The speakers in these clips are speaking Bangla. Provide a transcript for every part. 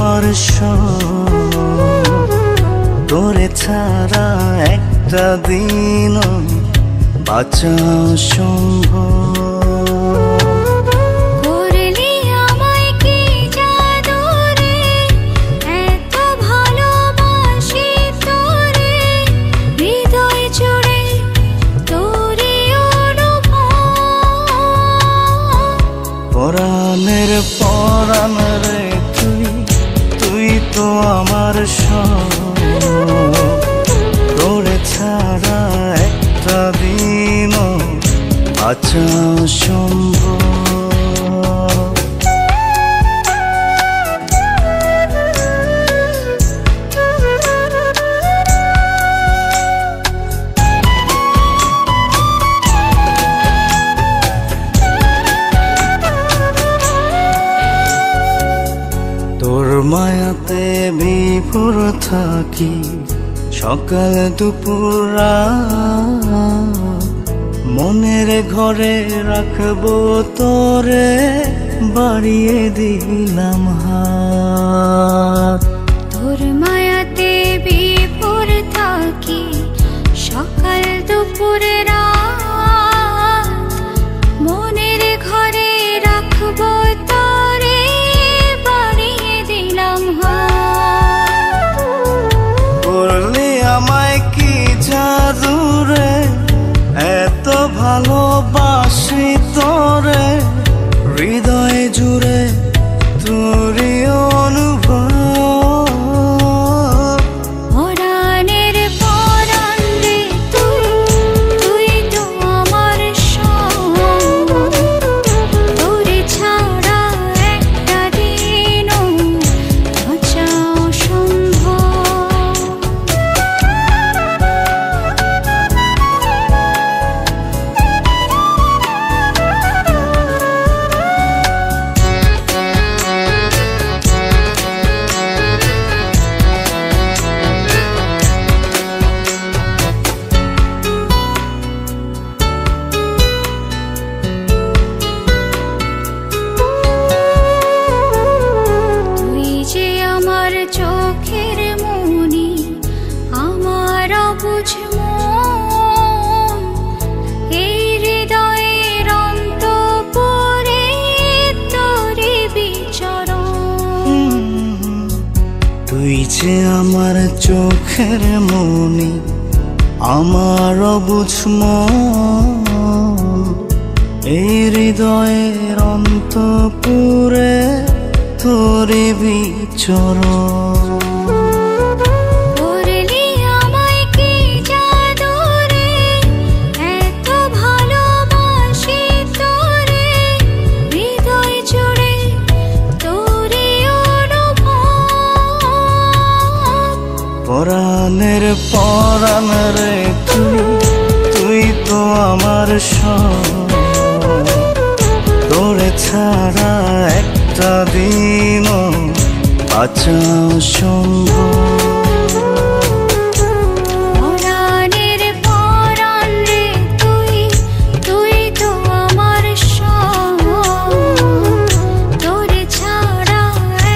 আমার সব, তোরে ছাড়া একটা দিনও বাঁচা সম্ভব। পরাণের পরাণ রে তুই, তুই তো আমার সব, তোরে ছাড়া একটা দিনও বাঁচা সম্ভব। তোর মায়াতে বিভোর থাকি সকাল দুপুর রাত, মনের ঘরে রাখবো তোরে বাড়িয়ে দিলাম হাত। তোর মায়াতে বিভোর থাকি সকাল দুপুর রাত, মনের ঘরে রাখবো তোরে বাড়িয়ে দিলাম হাত। করলি আমায় কি জাদু রে, এত ভালোবাসি তোরে, হৃদয় জুড়ে তোরই অনুভব। পরাণের পরাণ রে তুই, তুই তো আমার সব, তোরে ছাড়া একটা দিনও বাঁচা অসম্ভব। তুই যে আমার চোখের মনি, আমার অবুঝ মন, এই হৃদয়ের অন্তঃপুরে তোরে বিচরণ। তুই যে আমার চোখের মনি, আমার অবুঝ মন, এই হৃদয়ের অন্তঃপুরে তোরে বিচরণ। করলি আমায় কি জাদু রে, এত ভালোবাসি তোরে, হৃদয় জুড়ে তোরই অনুভব। পরাণের পরাণ রে তুই, তুই তো আমার সব, তোরে ছাড়া একটা দিনও বাঁচা সম্ভব। পরাণের পরাণ রে তুই, তুই তো আমার সব, তোরে ছাড়া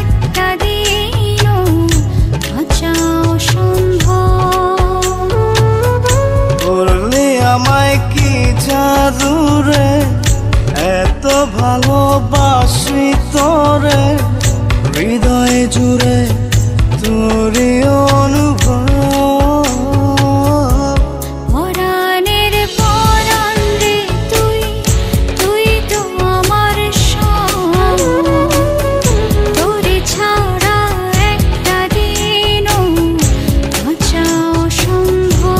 একটা দিনও বাঁচা অসম্ভব। করলি আমায় কি জাদু রে, এত ভালোবাসি তোরে, হৃদয় জুড়ে তোরই অনুভব। পরাণের পরাণ রে তুই, তুই তো আমার সব, তোরে ছাড়া একটা দিনও বাঁচা অসম্ভব।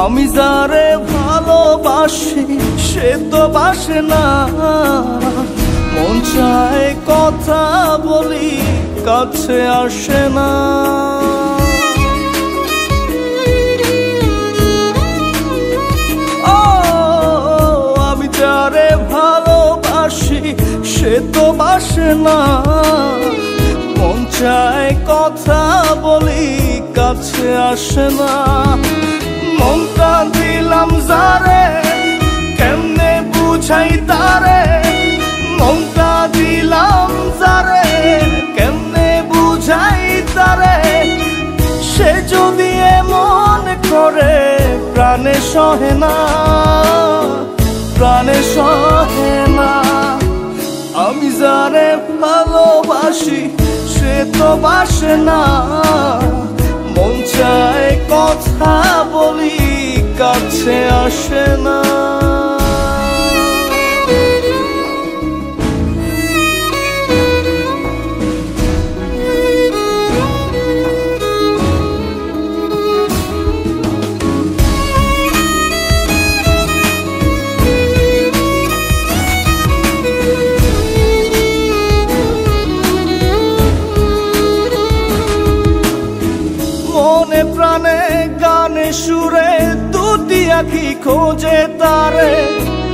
আমি যারে ভালোবাসি সে তো বাসে না, মন চায় কথা বলি কাছে আসে না। ও আমি যারে ভালোবাসি সে তো বাসে না। মন চায় কথা বলি কাছে আসে না। মনটা দিলাম যারে কেমনে বুঝাই তারে। মনটা দিলাম যারে কেমনে বুঝাই তারে। সে যদি এমন করে প্রাণে সহে না, প্রাণে সহে না। আমি যারে ভালোবাসি সে তো বাসে না। মন চায় কথা বলি কাছে আসে না। মনে প্রাণে গানে সুরে দুটি আঁখি খোঁজে তারে।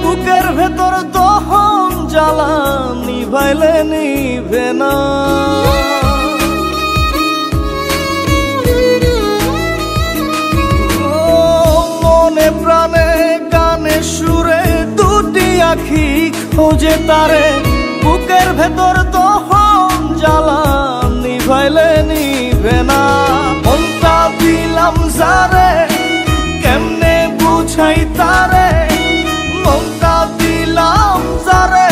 বুকের ভেতর দহন জ্বালা নিভাইলে নিভে না। মনে প্রাণে গানে সুরে দুটি আঁখি খোঁজে তারে। বুকের ভেতর দহন জ্বালা নিভাইলে নিভে না। মনটা দিলাম যারে কেমনে বুঝাই তারে। মনটা দিলাম যারে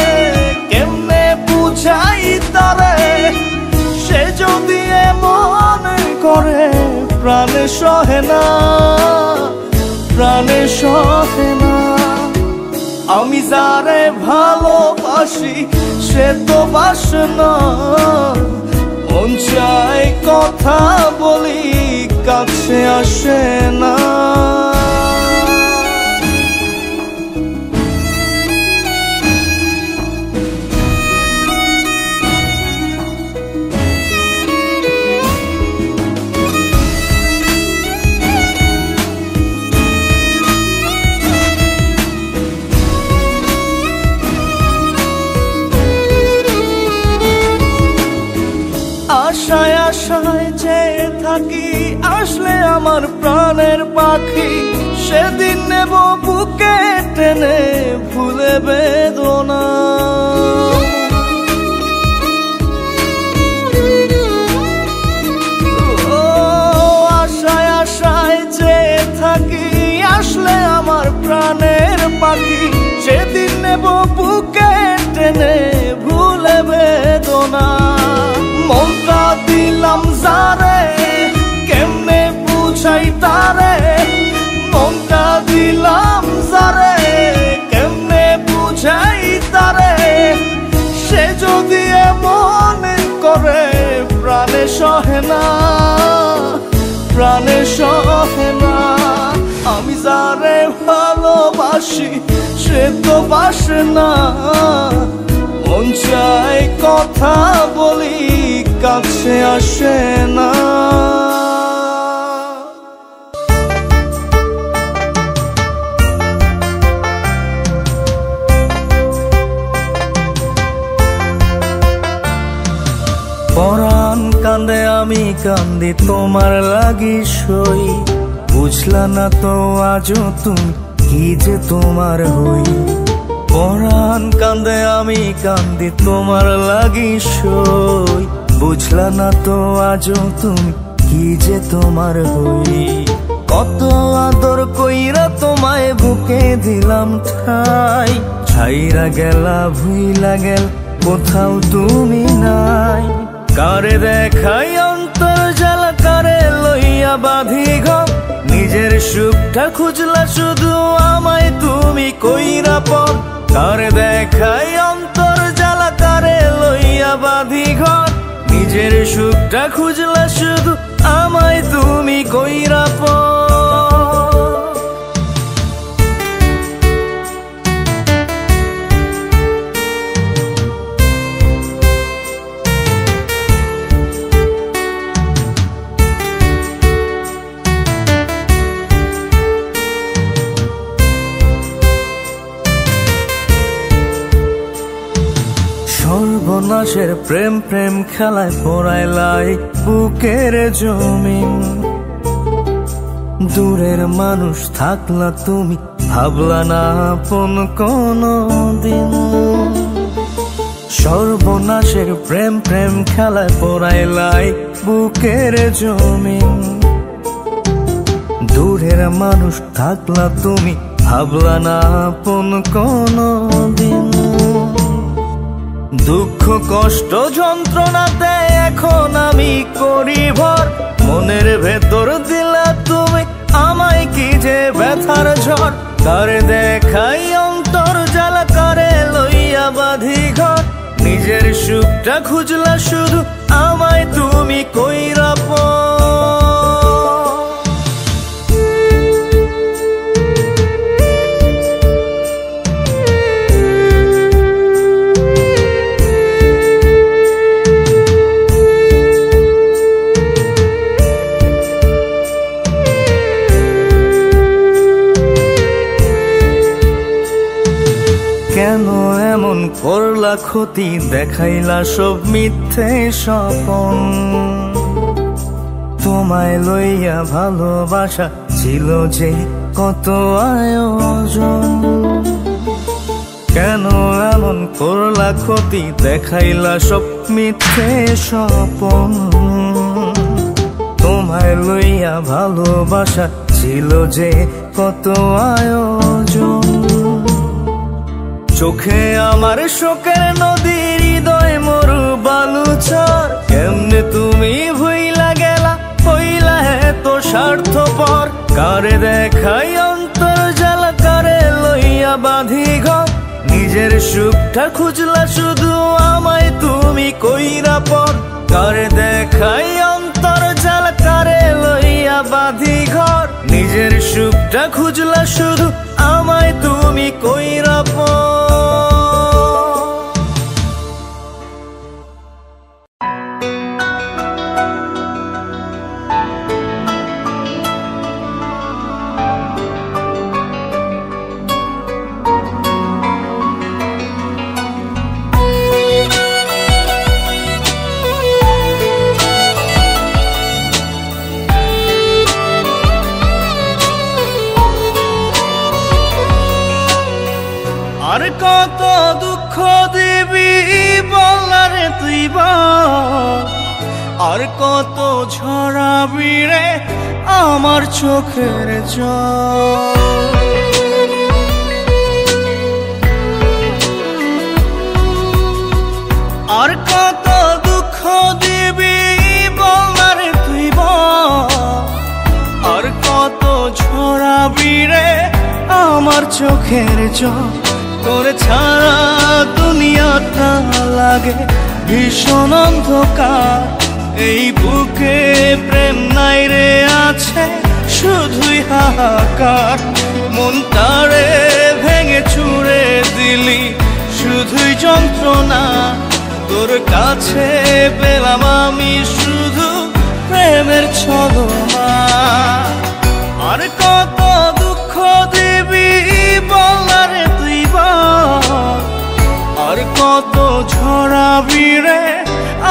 কেমনে বুঝাই তারে। সে যদি এমন করে প্রাণে সহে না, প্রাণে সহে না। আমি যারে ভালোবাসি সে তো বাসে না। মন চায় কথা বলি কাছে আসে না। আশায় আশায় যে থাকি আসলে আমার প্রাণের পাখি। সেদিন নেব বুকে টেনে ভুলে বেদনা। ও আশায় আশায় যে থাকি আসলে আমার প্রাণের পাখি। সেদিন নেব বুকে টেনে ভুলে বেদনা। মনটা দিলাম যারে কেমনে বুঝাই তারে। মনটা দিলাম যারে কেমনে বুঝাই তারে। সে যদি এমন করে প্রাণে সহে না, প্রাণে সহে না। আমি যারে ভালোবাসি সে তো বাসে না। মন চায় কথা বলি কাছে আসে না। পরাণ কান্দে আমি কান্দি তোমার লাগি সই। বুঝলা না তো আজও তুমি কি যে তোমার হই। পরাণ কান্দে আমি কান্দি তোমার লাগি সই। বুঝলা না তো আজও তুমি কি যে তোমার হই। কত আদর কইরা তোমায় বুকে দিলাম ঠাই। ছাইরা গেলা ভুইলা গেল কোথাও তুমি নাই। কারে দেখাই অন্তর জ্বালা কারে লইয়া বাঁধি ঘর। নিজের সুখটা খুঁজলা শুধু আমায় তুমি কইরা পর। কারে দেখাই অন্তর জ্বালা কারে লইয়া বাঁধি ঘর। নিজের সুখটা খুঁজলা শুধু আমায় তুমি কইরা পর। সর্বনাশের প্রেম প্রেম খেলায় পড়াইলাই বুকের জমিন। দূরের মানুষ থাকলা তুমি, ভাবলা না আপন কোনো দিন। সর্বনাশের প্রেম প্রেম খেলায় পড়াইলাই বুকের জমিন। দূরের মানুষ থাকলা তুমি, ভাবলা না আপন কোনো দিন। দুঃখ কষ্ট যন্ত্রণাতে এখন আমি করি ভর, মনের ভেতর দিলা তুমি আমায় কি যে ব্যথার ঝড়। কারে দেখাই অন্তর জ্বালা, কারে লইয়া বাঁধি ঘর। নিজের সুখটা খুঁজলা শুধু, আমায় তুমি কইরা কেন এমন করলা ক্ষতি, দেখাইলা সব মিথ্যে স্বপন। তোমায় লইয়া ভালোবাসা ছিল যে কত আয়োজন। কেন এমন করলা ক্ষতি, দেখাইলা সব মিথ্যে স্বপন। তোমায় লইয়া ভালোবাসা ছিল যে কত আয়োজন। চোখে আমার শোকের নদী, হৃদয় মরু বালুচর। কেমনে তুমি ভুইলা গেলা, হইলা এত স্বার্থপর। কারে দেখাই অন্তর জ্বালা, কারে লইয়া বাঁধি ঘর। নিজের সুখটা খুঁজলা শুধু, আমায় তুমি কইরা পর। কারে দেখাই অন্তর জ্বালা, কারে লইয়া বাঁধি ঘর। নিজের সুখটা খুঁজলা শুধু, আমায় তুমি কইরা পর। আর কত দুঃখ দিবি বলারে তুই বল, আর কত ঝরাবি রে আমার চোখের জল। আর কত দুঃখ দিবি বলারে তুই বল, আর কত ঝরাবি রে আমার চোখের জল। তোর ছাড়া দুনিয়াটা লাগে ভীষণ অন্ধকার। এই বুকে প্রেম নাই রে, আছে শুধুই হাহাকার। মনটারে ভেঙে চুরে দিলি, শুধুই যন্ত্রণা। তোর কাছে পেলাম আমি শুধু প্রেমের ছলনা। আর কত দুঃখ দিবি বলারে তুই বল, আর কত ঝরাবি রে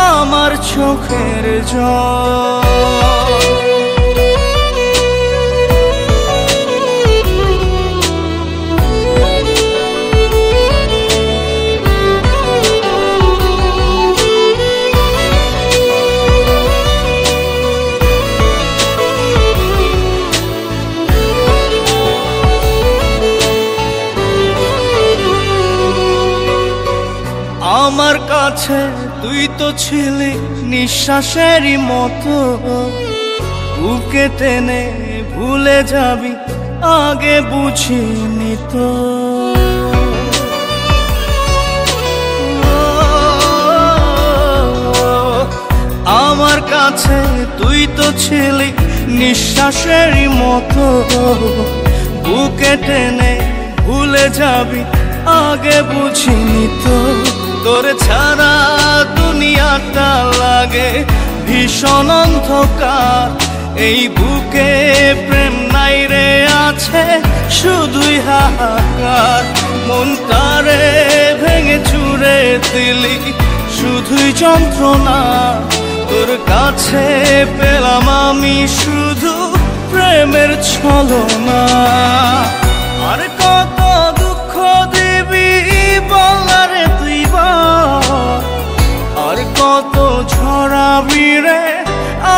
আমার চোখের জল। আমার কাছে তুই তো ছিলি নিঃশ্বাসেরই মতো। বুকে টেনে ভুলে যাবি আগে বুঝিনি তো। আমার কাছে তুই তো ছিলি নিঃশ্বাসেরই মতো। বুকে টেনে ভুলে যাবি আগে বুঝিনি তো। তোর ছাড়া দুনিয়াটা লাগে ভীষণ অন্ধকার। এই বুকে প্রেম নাই রে, আছে শুধুই হাহাকার। মনটারে ভেঙে চুরে দিলি, শুধুই যন্ত্রণা। তোর কাছে পেলাম আমি শুধু প্রেমের ছলনা। আর কত দুঃখ দিবি বলারে তুই বল, আর কত ঝরাবি রে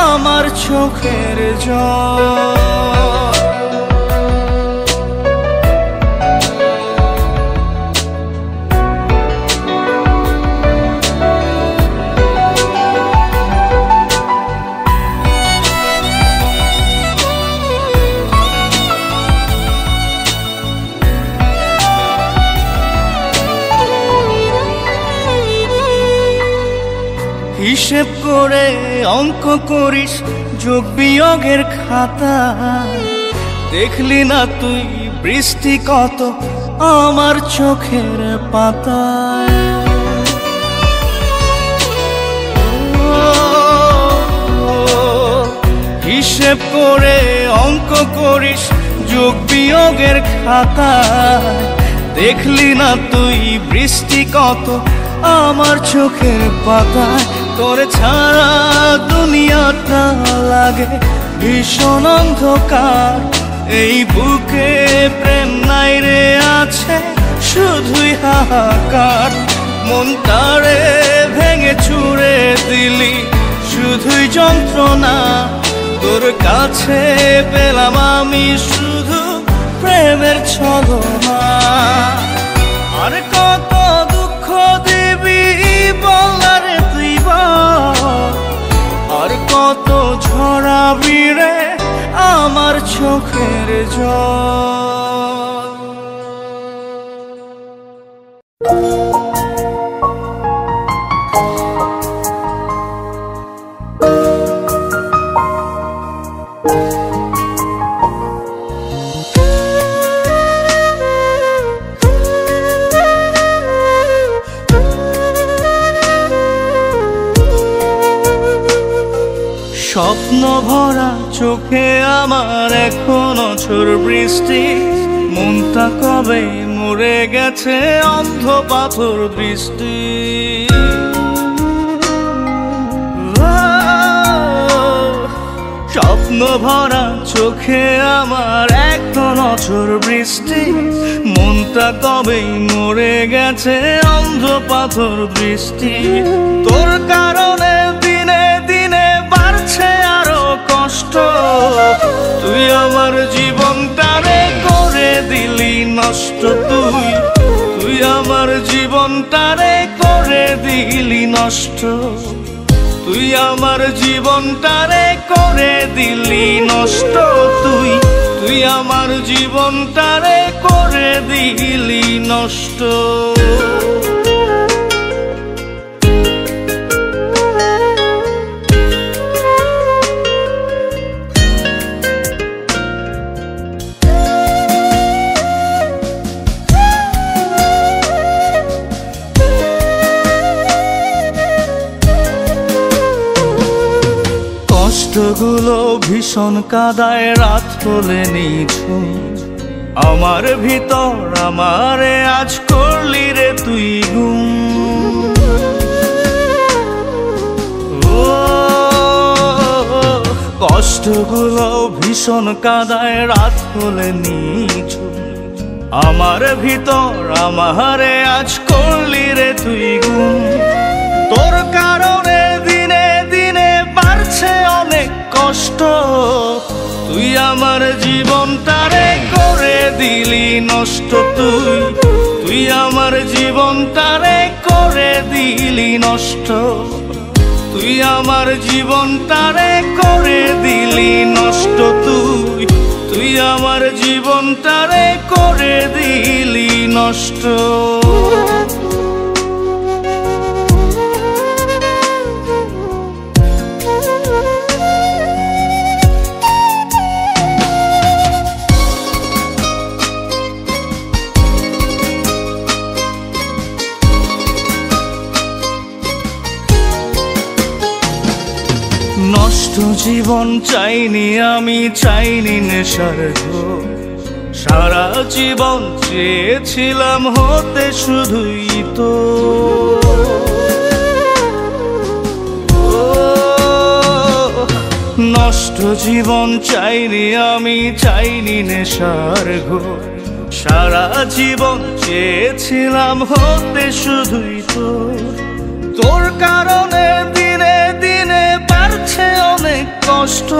আমার চোখের জল। হিসেব করে অঙ্ক করিস যোগ বিয়োগের খাতা, দেখলি না তুই বৃষ্টি কত আমার চোখের পাতায়। হিসেব করে অঙ্ক করিস যোগ বিয়োগের খাতায়, দেখলি না তুই বৃষ্টি কত আমার চোখের পাতায়। তোর ছাড়া দুনিয়াটা লাগে ভীষণ অন্ধকার, এই বুকে প্রেম নাই রে আছে শুধুই হাহাকার। মনটারে ভেঙে ছুঁড়ে দিলি শুধুই যন্ত্রণা। তোর কাছে পেলাম আমি শুধু প্রেমের ছলনা। আর কত দুঃখ দিবি বলারে তুই বল, আর কত ঝরাবি রে আমার চোখের জল। স্বপ্ন ভরা চোখে আমার এখনো ঝড় বৃষ্টি, মনটা কবে মরে গেছে অন্ধ পাথর দৃষ্টি। স্বপ্ন ভরা চোখে আমার এখনো ঝড় বৃষ্টি, মনটা কবে মরে গেছে অন্ধ পাথর দৃষ্টি। তোর কারণে দিনে দিনে বাড়ছে আরো কষ্ট, তুই আমার জীবনটারে করে দিলি নষ্ট। তুই আমার জীবনটারে করে দিলি নষ্ট, তুই আমার জীবনটারে করে দিলি নষ্ট। তুই আমার জীবনটারে করে দিলি নষ্ট। কষ্টগুলো ভীষণ কাদায় রাত হলে নিঝুম, আমার ভিতর আমারে আজ করলি রে তুই গুম। কষ্টগুলো ভীষণ কাদায় রাত হলে নিঝুম, আমার ভিতর আমারে আজ করলি রে তুই গুম। তোর কারণে দিনে দিনে বাড়ছে অনেক কষ্ট, তুই আমার জীবনটারে করে দিলি নষ্ট। তুই আমার জীবনটারে করে দিলি নষ্ট, তুই আমার জীবনটারে করে দিলি নষ্ট। তুই আমার জীবনটারে করে দিলি নষ্ট। নষ্ট জীবন চাইনি আমি, চাইনি নেশার ঘোর। সারা জীবন চেয়েছিলাম হতে শুধুই তো। নষ্ট জীবন চাইনি আমি, চাইনি নেশার ঘোর। সারা জীবন চেয়েছিলাম হতে শুধুই তোর কারণে দিনে দিনে বাড়ছে অনেক কষ্ট।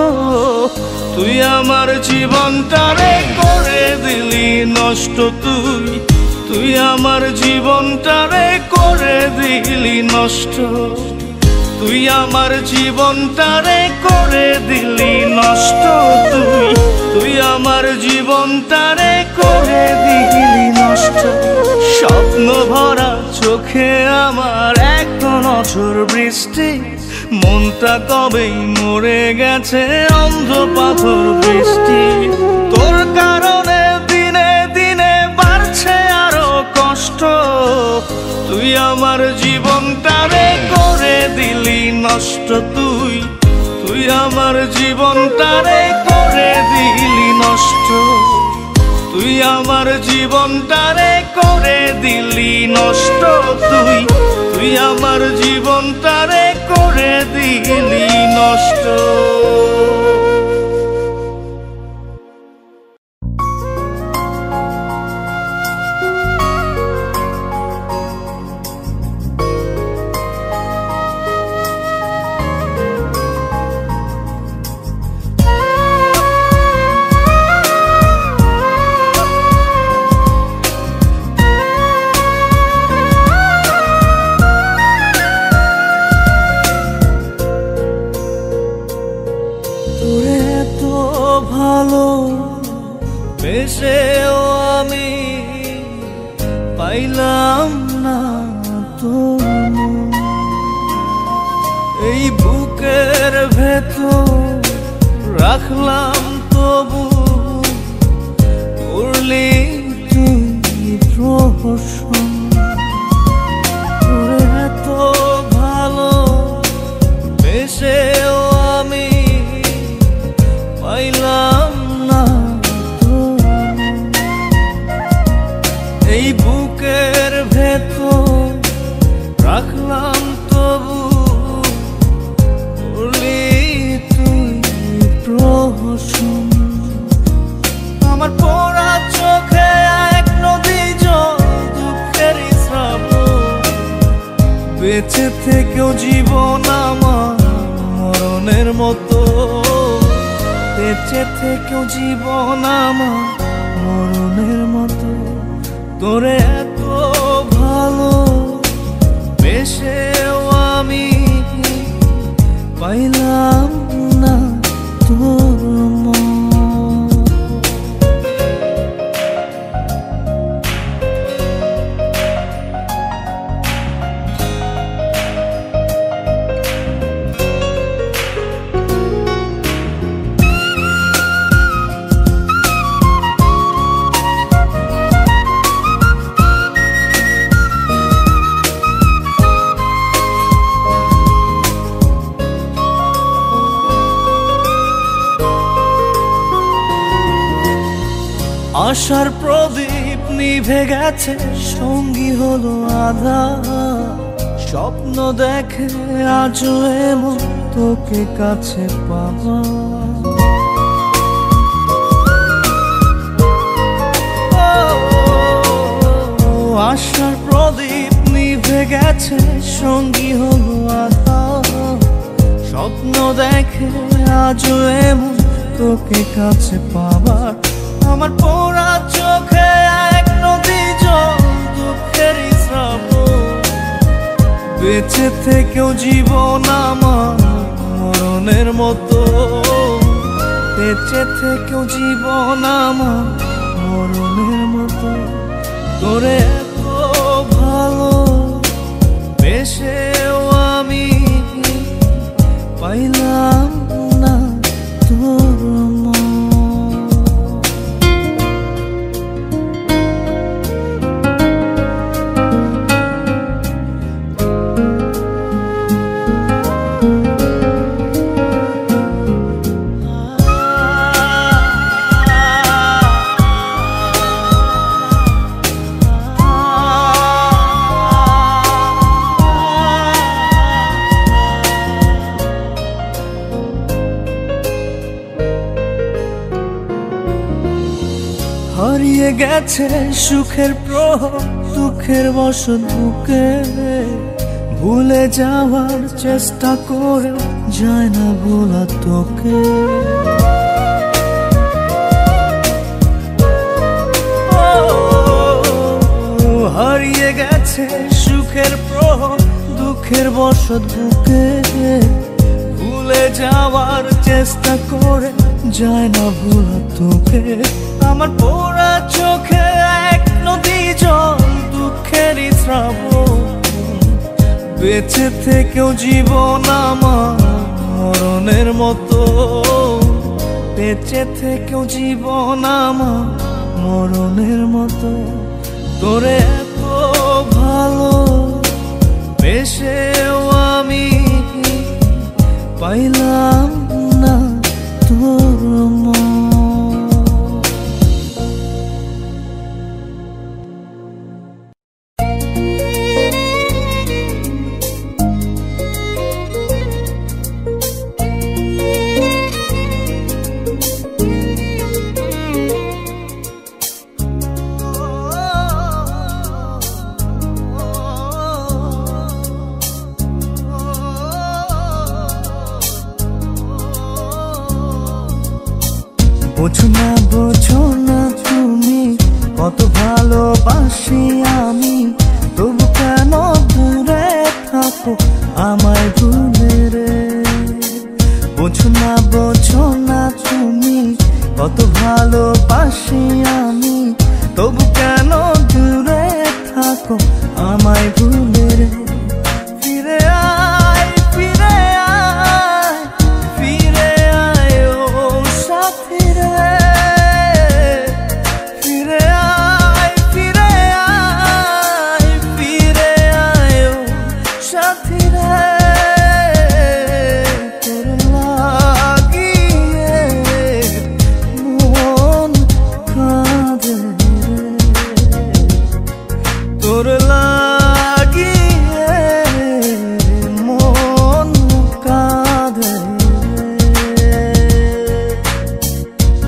তুই আমার জীবনটারে করে দিলি নষ্ট, তুই আমার জীবনটারে করে দিলি নষ্ট। তুই আমার জীবনটারে করে দিলি নষ্ট, তুই আমার জীবনটারে করে দিলি নষ্ট। স্বপ্ন ভরা চোখে আমার এখন অঝোর বৃষ্টি, মনটা কবেই মরে গেছে অন্ধ পাথর বৃষ্টি। তোর কারণে দিনে দিনে বাড়ছে আরো কষ্ট। তুই আমার জীবনটারে করে দিলি নষ্ট, তুই আমার জীবনটারে করে দিলি নষ্ট। তুই আমার জীবনটারে করে দিলি নষ্ট, তুই আমার জীবনটারে করে দিলি নষ্ট। বেশেও আমি পাইলাম না তো, এই বুকের ভেতর রাখলাম তবু করলি তুই প্রহসন। তোরে এত ভালো বেশেও আমি পাইলাম না, এই বুকের ভেতর রাখলাম তবু করলি তুই প্রহসন। আমার পোড়া চোখে এক নদী জল দুঃখের শ্রাবণ, বেঁচে থেকেও জীবন আমার মরণের মতো, বেঁচে থেকেও জীবন আমার মরণের মতো। তোরে এত ভালো বেশেও আমি পাইলাম না তোর মন। আশার প্রদীপ নিভে গেছে, সঙ্গী হলো আঁধার। স্বপ্ন দেখে আজও এমন তোকে কাছে পাওয়া। আশার প্রদীপ নিভে গেছে, সঙ্গী হলো আঁধার। স্বপ্ন দেখে আজও এমন তোকে কাছে পাবার। আমার পোড়া চোখে এক নদী জল দুঃখের শ্রাবণ, বেঁচে থেকেও জীবন আমার মরণের মতো, বেঁচে থেকেও জীবন আমার মরণের মতো। তোরে এত ভালো বেশেও আমি পাইলাম না তোর মন। হারিয়ে গেছে সুখের প্রহর, দুঃখের বসত বুকে, ভুলে যাওয়ার চেষ্টা করে যায় না ভোলা তোকে। হারিয়ে গেছে সুখের প্রহর, দুঃখের বসত বুকে, ভুলে যাওয়ার চেষ্টা করে যায় না ভোলা তোকে। আমার পোড়া চোখে এক নদী জল, দুঃখেরই শ্রাবণ, বেঁচে থেকেও জীবন আমার মরণের মতো, বেঁচে থেকেও জীবন আমার মরণের মতো। তোরে এত ভালো বেশেও আমি পাইলাম না তোর মন। বোঝো না বোঝো না তুমি কত ভালোবাসি আমি, তবু কেন দূরে থাকো আমায় ভুলে রে। বোঝো না বোঝো না তুমি কত ভালোবাসি আমি, তবু কেন দূরে থাকো আমায় ভুলে রে। ফিরে আয় ফিরে আয় ফিরে আয় ও সাথী রে, ফিরে আয় ফিরে আয় ফিরে আয় ও সাথী রে। তোর লাগিয়ে মন কাঁদে, তোর লাগিয়ে মন কাঁদে।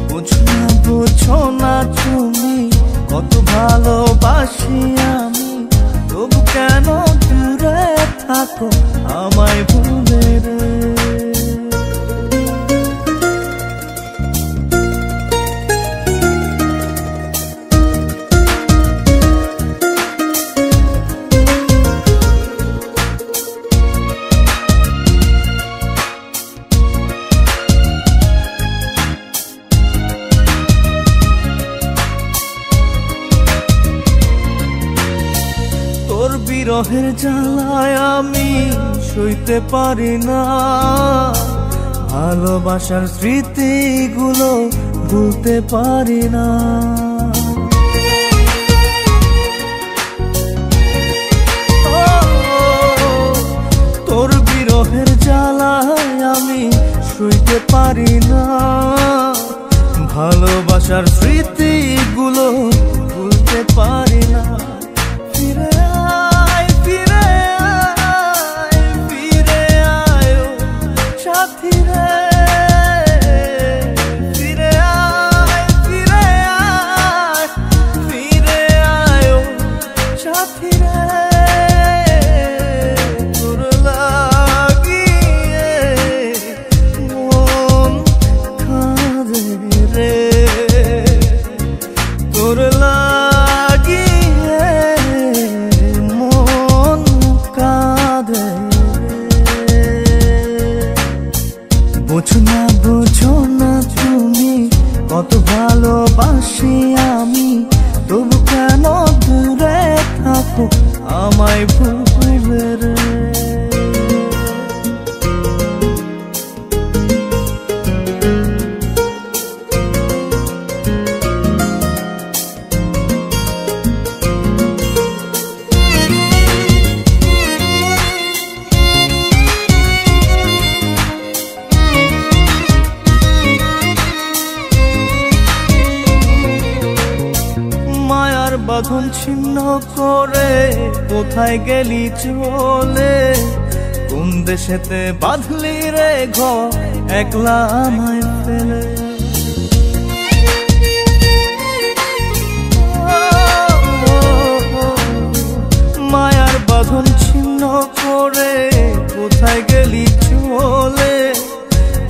বোঝো না বোঝো না তুমি কত ভালোবাসি আমি, তবু কেন দূরে থাকো আমায় ভুলে রে। তোর বিরহের জ্বালায় আমি সইতে পারি না, ভালোবাসার স্মৃতিগুলো ভুলতে পারি না। তোর বিরহের জ্বালায় আমি সইতে পারি না, ভালোবাসার স্মৃতিগুলো ভুলতে পারি না। ফিরে আয় ফিরে আয় ফিরে আয় ও সাথী রে, ফিরে আয় ফিরে আয় ফিরে আয় ও সাথী রে। তোর লাগিয়ে মন কাঁদে রে, তোর লাগিয়ে মন কাঁদে। বোঝো না বোঝো না তুমি কত ভালোবাসি আমি, তবু কেন দূরে থাকো আমায় ভুলে রে। বাঁধন ছিন্ন করে কোথায় গেলি চলে, কোন দেশেতে বাঁধলি রে ঘর একলা আমায় ফেলে। মোরে কোথায় গেলি চলে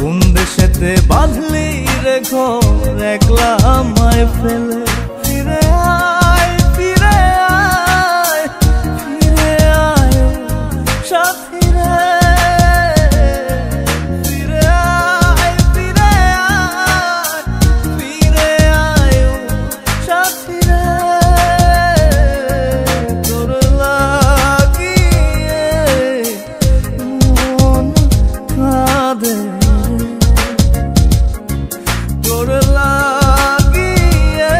কোন দেশেতে বাঁধলি রে ঘর একলা আমায় ফেলে ফিরে আয় ফিরে আয় ফিরে আয় সাথী রে ফিরে আয় ফিরে আয় ফিরে আয় সাথী রে তোর লাগিয়ে মন কাঁদে তোর লাগিয়ে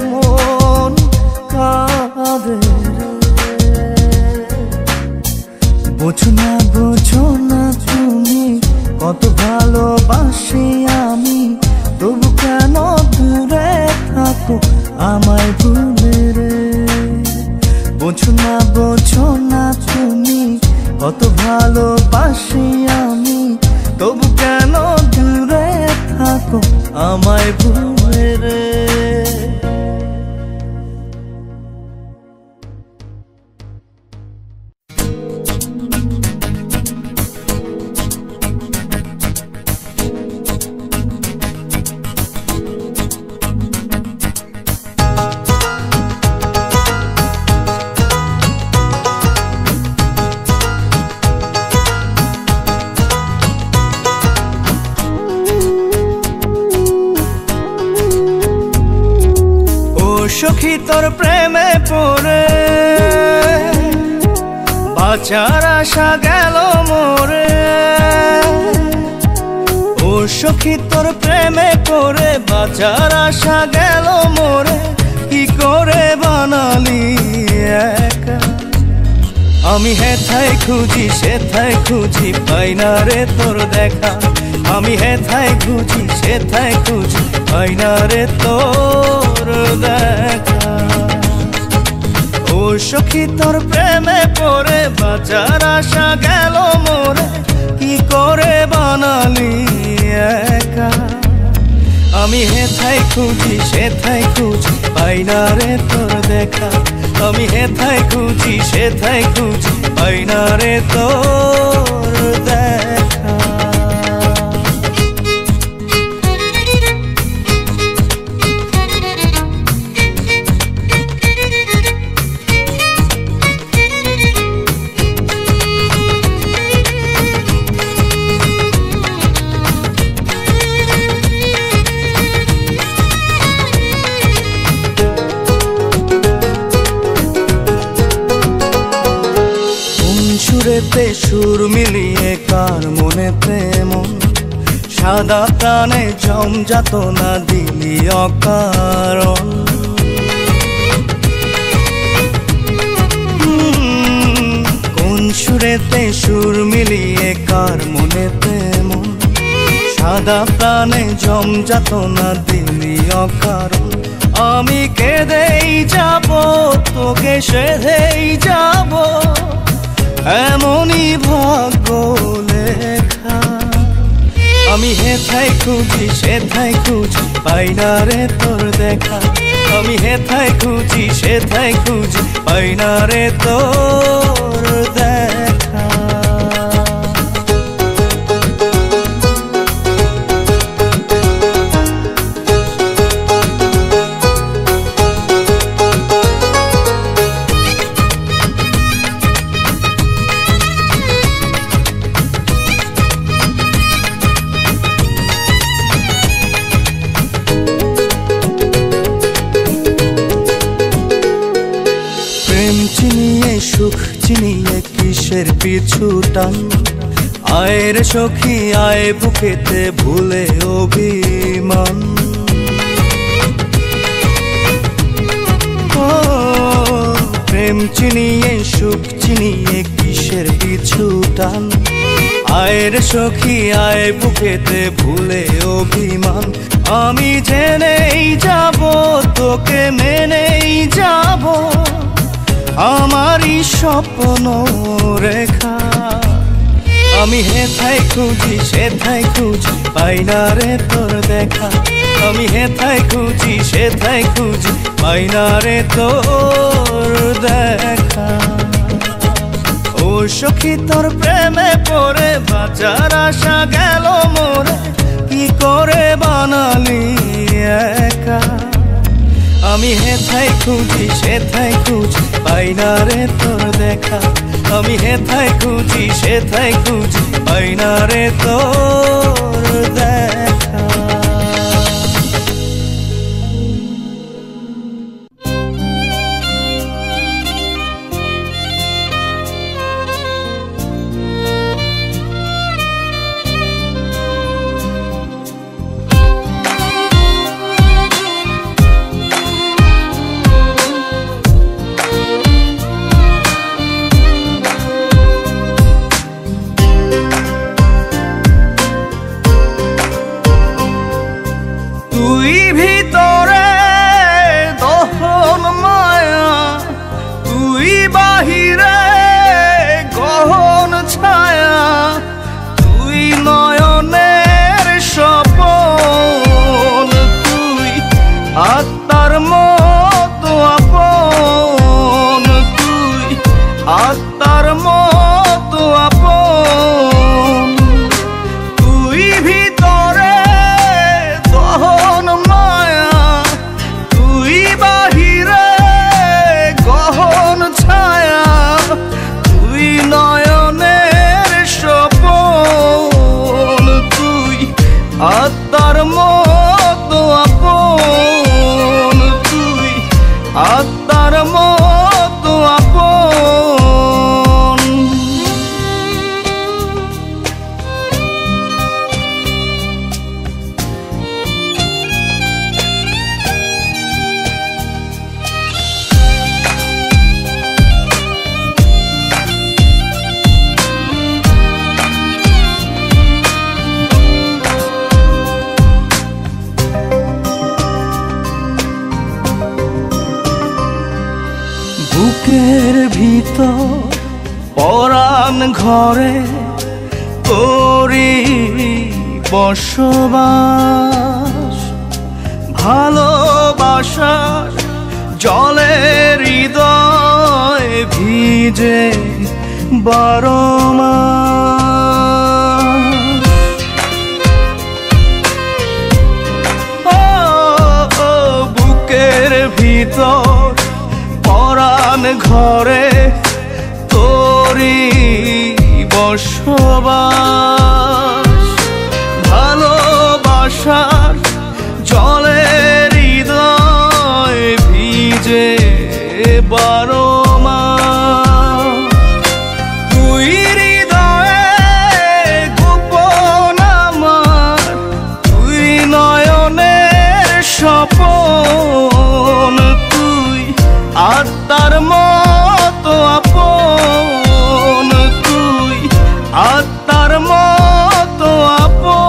মন কাঁদে বোঝো না তুমি কত ভালোবাসি আমি তবু কেন দূরে থাকো আমায় ভুলে রে বোঝো না তুমি কত ভালোবাসি আমি তবু কেন দূরে থাকো আমায় ভুলে রে সখী তোর প্রেমে পড়ে বাঁচার আশা গেল মোরে ও সখী তোর প্রেমে পড়ে বাঁচার আশা গেল মোরে কি করে বানালি একা আমি হেথায় খুঁজি সেথায় খুঁজি পাই না রে তোর দেখা আমি হেথায় খুঁজি সেথায় খুঁজি পাই না রে তোর দেখা ও সখী তোর প্রেমে পড়ে বাঁচার আশা গেল মোরে কি করে বানালি একা আমি হেথায় খুঁজি সেথায় খুঁজি পাই না রে তোর দেখা আমি হেথায় খুঁজি সেথায় খুঁজি পাই না রে তোর দেখা সুরেতে সুর মিলিয়ে কার মনেতে মন সাদা প্রাণে জমজাত না দিলি অকারণ কোন সুরেতে সুর মিলিয়ে কার মনেতে মন সাদা প্রাণে জমজাত না দিলি অকারণ আমি কেঁদেই যাব তোকে সেধেই যাব এমনই ভাগ্য লেখা আমি হেথায় খুঁজি সেথায় খুঁজি পাই না রে তোর দেখা আমি হেথায় খুঁজি সেথায় খুঁজি পাই না রে তোর দেখা সুখ চিনিয়ে কিসের পিছু টান আয় রে সখী আয় বুকেতে ভুলে অভিমান ও প্রেম চিনিয়ে সুখ চিনিয়ে কিসের পিছু টান আয় রে সখী আয় বুকেতে ভুলে অভিমান আমি জেনেই যাব তোকে মেনেই যাব আমারই স্বপ্ন রেখা আমি হেথায় খুঁজি সেথায় খুঁজি পাই না রে তোর দেখা আমি হেথায় খুঁজি সেথায় খুঁজি পাই না রে তোর দেখা ও সখী তোর প্রেমে পড়ে বাঁচার আশা গেল মোরে, কি করে বানালি একা। আমি হেথায় খুঁজি সেথায় খুঁজি পাই না রে তোর দেখা, আমি হেথায় খুঁজি সেথায় খুঁজি পাই না রে তোর দেখা। তুই ভিতরে দহন মায়া, তুই বাহিরে গহন ছায়া, তুই নয়নের স্বপন, তুই আত্মার মতো আপন, তুই আত্মার মতো আপন। তুই ভিতরে দহন মায়া, তুই বাহিরে গহন ছায়া, তুই নয়নের স্বপন, তুই আত্মার মতো আপন, তুই আত্মার মতো আপন। বুকের ভিতর পরাণ ঘরে তোরি বসবাস, ভালোবাসার জলে হৃদয় ভিজে 12 মাস। বুকের ভিতর পরাণ ঘরে তোরি বসবাস, ভালোবাসার জলে হৃদয় ভিজে 12 মাস। তুই হৃদয়ে গোপন আমার, তুই নয়নের স্বপন, তুই আত্মার মতো আপন, তুই আত্মার মতো আপন।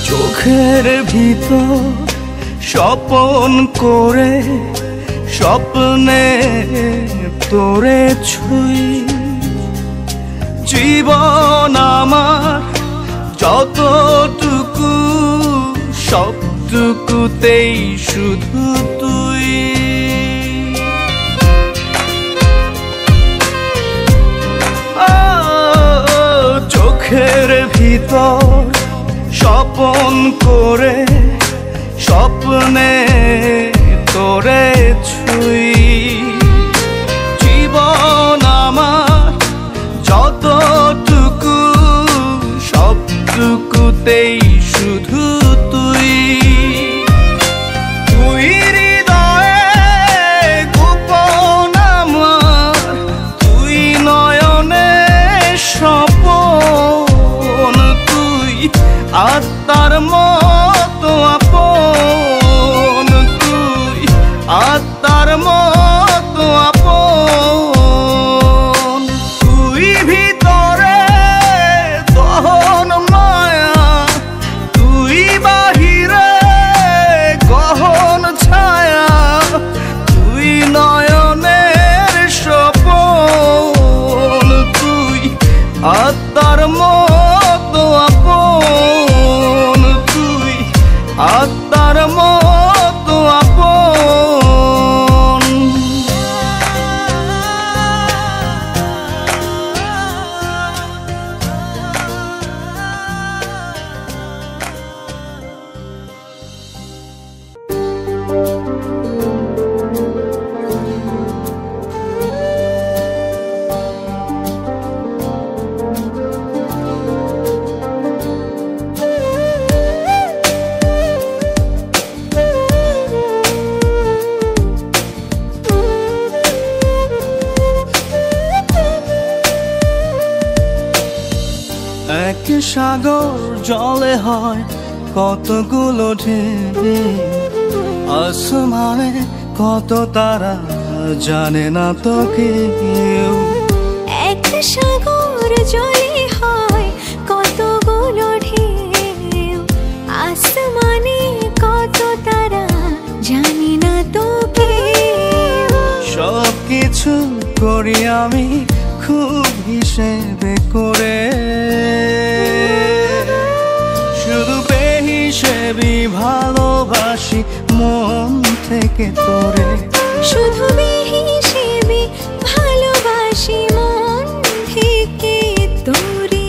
চোখের ভিতর স্বপন করে স্বপ্নে তোরে ছুঁই, জীবন আমার যতটুকু সবটুকুতেই শুধু তুই। চোখের ভিতর স্বপন করে স্বপ্নে তোরে ছুঁই, জীবন আমার যতটুকু সবটুকুতেই শুধু তুই। তুই হৃদয়ে গোপন আমার, তুই নয়নের স্বপন, তুই আত্মার মতো আপন, তুই আত্মার মতো আপন। এক সাগর জলে হয় কতগুলো ঢেউ, আসমানে কত তারা জানে না তো কেউ। এক সাগর জলে হয় কতগুলো ঢেউ, আসমানে কত তারা জানি না তো কেউ। সব কিছু করি আমি খুব হিসেবে করে, শুধু বেহিসেবি ভালোবাসি মন থেকে তোরে। শুধু বেহিসেবি ভালোবাসি মন থেকে তোরে।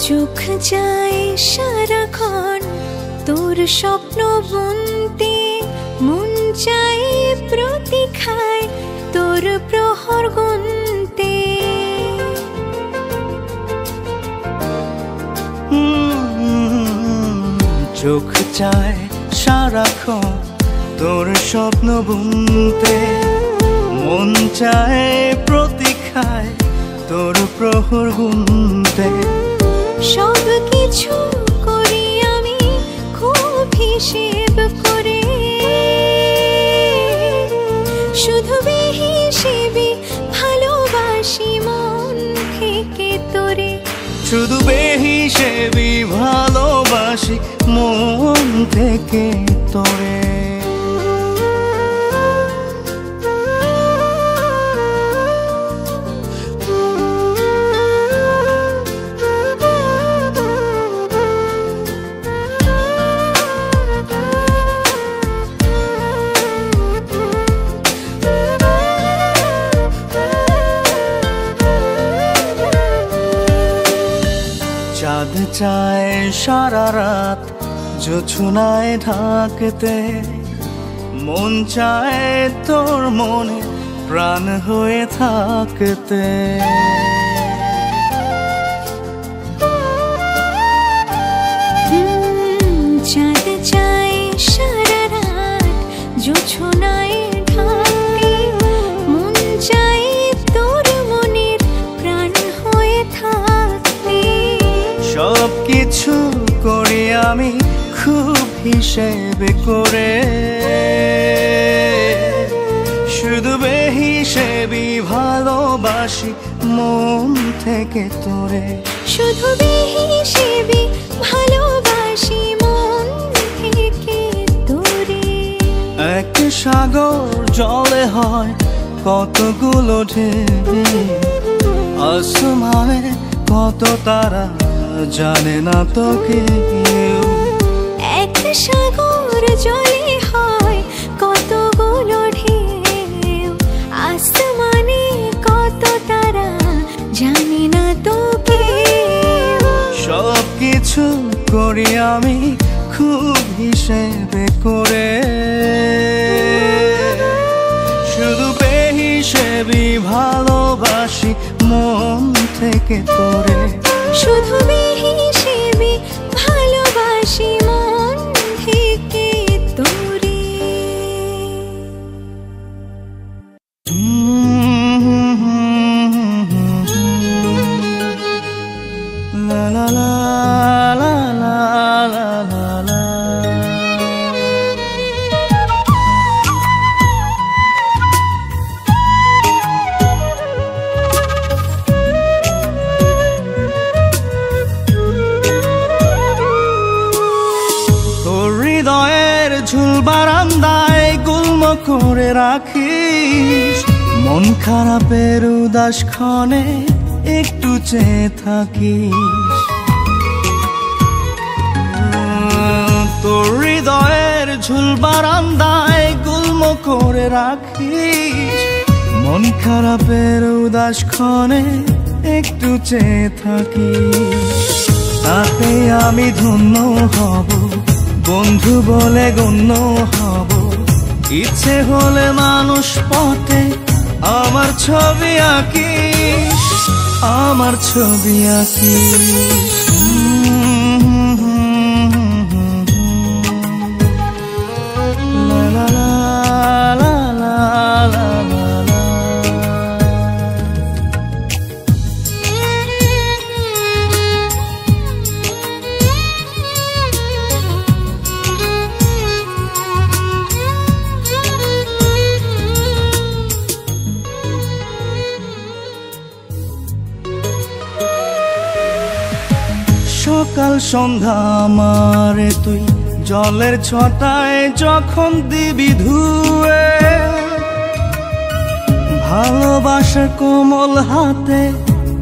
চোখ যায় সারাক্ষণ তোর স্বপ্ন বুনতে, মন চায় প্রতীক্ষায় তোর প্রহর গুনতে। চোখ চায় সারাক্ষণ তোর স্বপ্ন বুনতে, মন চায় প্রতীক্ষায় তোর প্রহর গুনতে। সব কিছু করি আমি খুব হিসেব করে, শুধু বেহিসেবি ভালোবাসি মন থেকে তোরে। শুধু বেহিসেবি ভালোবাসি মন থেকে তোরে। চাঁদ চায় সারা রাত জোছনায় ঢাকতে, মন চায় তোর মনে প্রাণ হয়ে থাকতে। চাঁদ চায় সারা রাত জোছনায় ঢাকতে, মন চায় তোর মনের প্রাণ হয়ে থাকতে। সব কিছু করি আমি খুব হিসেবে করে, শুধু বেহিসেবি ভালোবাসি মন থেকে তোরে। শুধু বেহিসেবি ভালোবাসি মন থেকে তোরে। এক সাগর জলে হয় কতগুলো ঢেউ, আসমানে কত তারা জানে না তো কেউ। এক সাগর জলে হয় কতগুলো ঢেউ, আসমানে কত তারা জানি না তো কেউ। সব কিছু করি আমি খুব হিসেবে করে, শুধু বেহিসেবি ভালোবাসি মন থেকে তোরে। শুধু বেহিসেবি ভালোবাসি মন থেকে তোরে। লা লা লা লা লা লা লা লা। হৃদয়ের ঝুল বারান্দায় গুল্ম করে রাখিস, মন খারাপের উদাস ক্ষণে একটু চেয়ে থাকিস। তোর হৃদয়ের ঝুল বারান্দায় গুল্ম করে রাখিস, খারাপের উদাস ক্ষণে একটু চেয়ে থাকি, তাতে আমি ধন্য হব, বন্ধু বলে গণ্য হব। ইচ্ছে হলে মানুষ পথে আমার ছবি আঁকিস, আমার ছবি আঁকিস। লা লা লা লা লা লা লা। সকাল সন্ধ্যা আমারে তুই জলের ছটায় যখন দিবি ধুয়ে, ভালোবাসার কোমল হাতে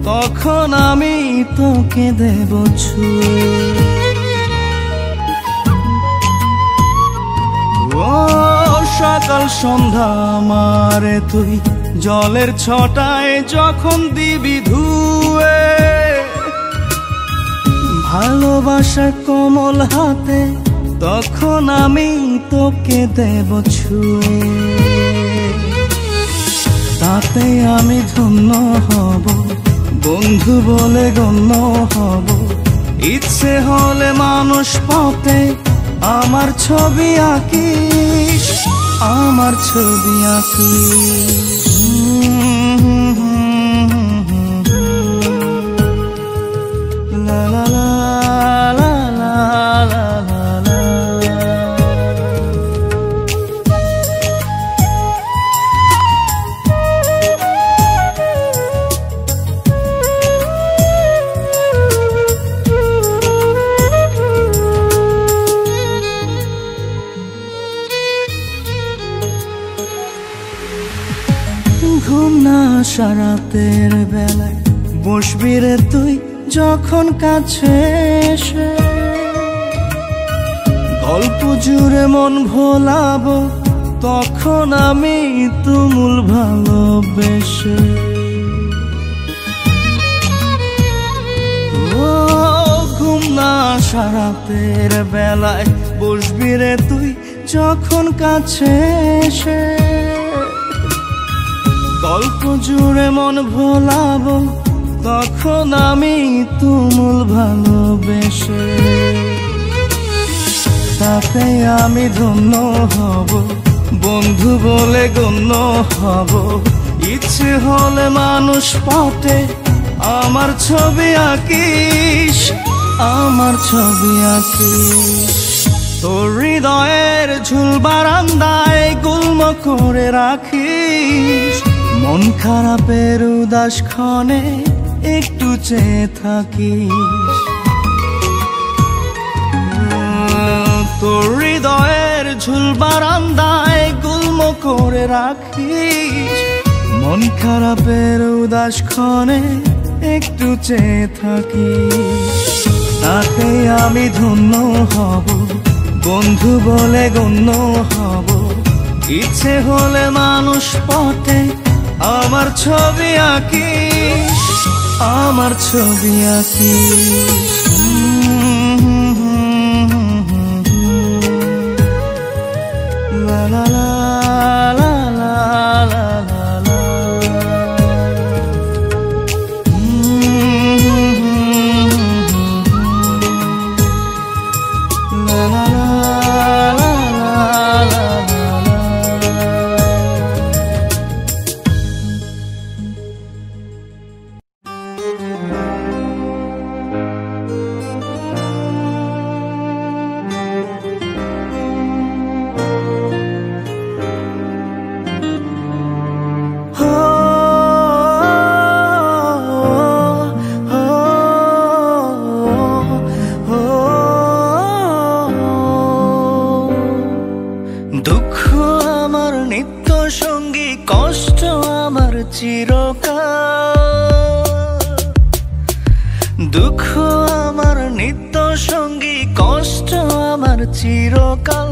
তখন আমি তোকে দেব ছুঁয়ে। ও সকাল সন্ধ্যা আমারে তুই জলের ছটায় যখন দিবি ধুয়ে, ভালোবাসার কোমল হাতে তখন আমি তোকে দেব ছুঁয়ে। তাতে আমি ধন্য হব, বন্ধু বলে গণ্য হব। ইচ্ছে হলে মানুষ পথে আমার ছবি আঁকিস, আমার ছবি আঁকিস। লা লা লা লা লা লা লা। ঘুম না আসা রাতের বেলায় বসবি রে তুই যখন কাছে এসে, গল্প জুড়ে মন ভোলাবো তখন আমি তুমুল ভালোবেসে। ও ঘুম না আসা রাতের বেলায় বসবি রে তুই যখন কাছে এসে, গল্প জুড়ে মন ভোলাবো তখন আমি তুমুল ভালোবেসে। তাতে আমি ধন্য হব, বন্ধু বলে গণ্য হব। ইচ্ছে হলে মানুষ পথে আমার ছবি আঁকিস, আমার ছবি আঁকিস। তোর হৃদয়ের ঝুল বারান্দায় গুল্ম করে রাখিস, মন খারাপের উদাস ক্ষণে একটু চেয়ে থাকিস। তোর হৃদয়ের ঝুল বারান্দায় গুল্ম করে রাখিস, মন খারাপের উদাস ক্ষণে একটু চেয়ে থাকিস। তাতে আমি ধন্য হব, বন্ধু বলে গণ্য হব। ইচ্ছে হলে মানুষ পথে আমার ছবি আঁকিস, আমার ছবি আঁকিস। লা লা লা লা লা লা লা লা। লা লা লা লা লা লা। দুঃখ আমার নিত্য সঙ্গী, কষ্ট আমার চিরকাল। দুঃখ আমার নিত্য সঙ্গী, কষ্ট আমার চিরকাল।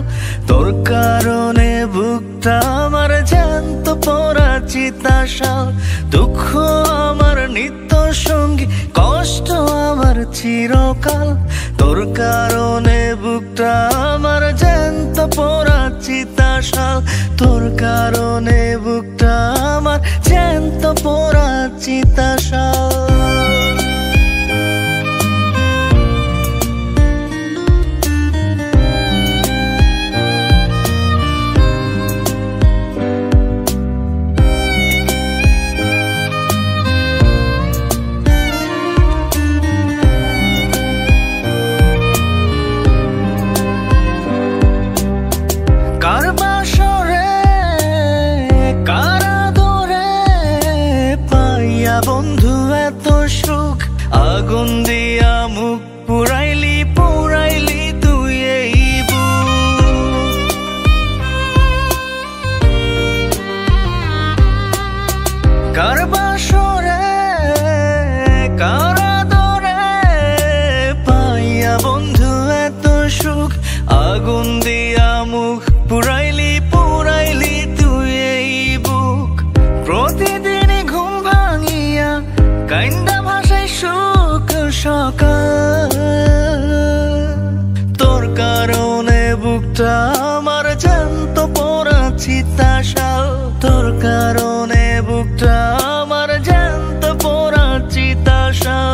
তোর কারণে বুকটা আমার জ্যান্ত পোড়া চিতাশাল। দুঃখ আমার নিত্য সঙ্গী, কষ্ট আমার চিরকাল। তোর কারণে বুকটা আমার জ্যান্ত পোড়া চিতাশাল। তোর কারণে বুকটা আমার জ্যান্ত পোড়া চিতাশাল। কার বাসরে কার আদরে পাইয়া বন্ধু এত সুখ, আগুন দিয়া মুখ পুরাইলি পুরাইলি তুই এই বুক। কার বাসরে কার আদরে পাইয়া বন্ধু এত সুখ, আগুন দিয়া মুখ পুরাইলি পুরাইলি তুই এই বুক। প্রতিদিন ঘুম ভাঙিয়া কাইন্দা ভাষায় সুখ সকাল। তোর কারণে বুকটা আমার জ্যান্ত পোড়া চিতাশাল। তোর কারণে বুকটা আমার জ্যান্ত পোড়া চিতাশাল।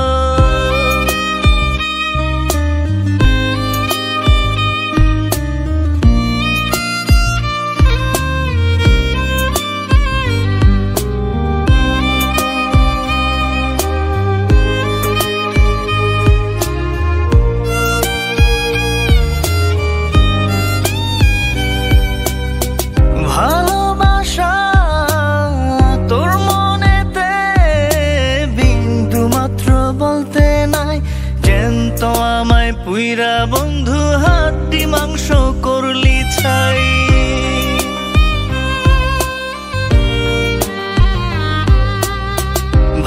ভালোবাসা তোর মনেতে বিন্দু মাত্র বলতে নাই, জ্যান্ত আমায় পুইরা বন্ধু হাড্ডি মাংস করলি ছাই।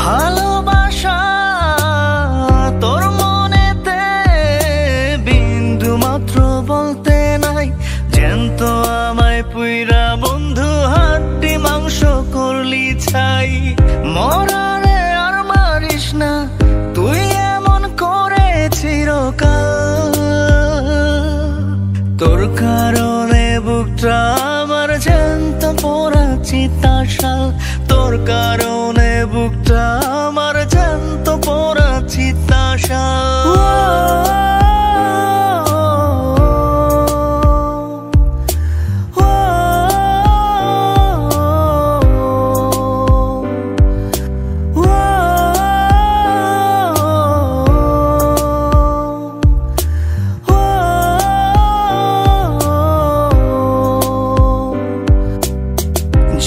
ভালোবাসা তোর মনেতে বিন্দু মাত্র বলতে নাই, জ্যান্ত আমায় পুইরা বন্ধু হাড্ডি মাংস করলি ছাই। মরারে আর মারিস না তুই এমন করে চিরকাল। তোর কারণে বুকটা আমার জ্যান্ত পোড়া চিতাশাল। তোর কারণে বুকটা আমার জ্যান্ত পোড়া চিতাশাল।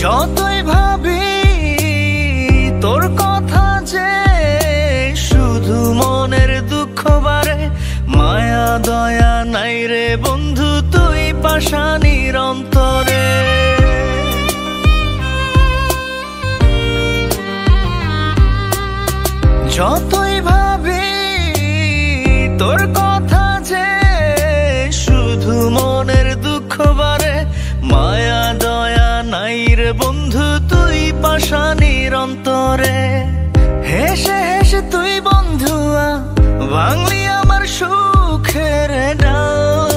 যতই ভাবি তোর কথা যে শুধু মনের দুঃখ বাড়ে, মায়া দয়া নাই রে বন্ধু তুই পাষাণীর অন্তরে। যতই ভাবি তোর কথা যে শুধু মনের দুঃখ বাড়ে, মায়া দয়া নাই রে বন্ধু তুই পাষাণীর অন্তরে। হেসে হেসে তুই বন্ধুয়া ভাঙলি আমার সুখের ডাল।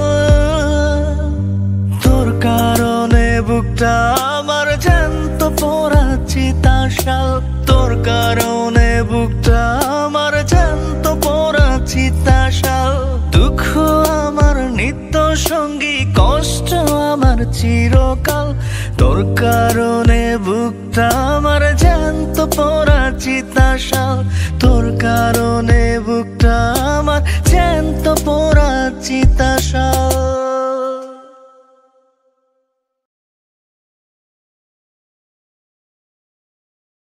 তোর কারণে বুকটা আমার জ্যান্ত পোড়া চিতাশাল। তোর কারণে বুকটা আমার জ্যান্ত পোড়া চিতাশাল। দুঃখ আমার নিত্য সঙ্গী, কষ্ট আমার চিরকাল। তোর কারণে বুকটা আমার জ্যান্ত পোড়া চিতাশাল। তোর কারণে বুকটা আমার জ্যান্ত পোড়া চিতাশাল।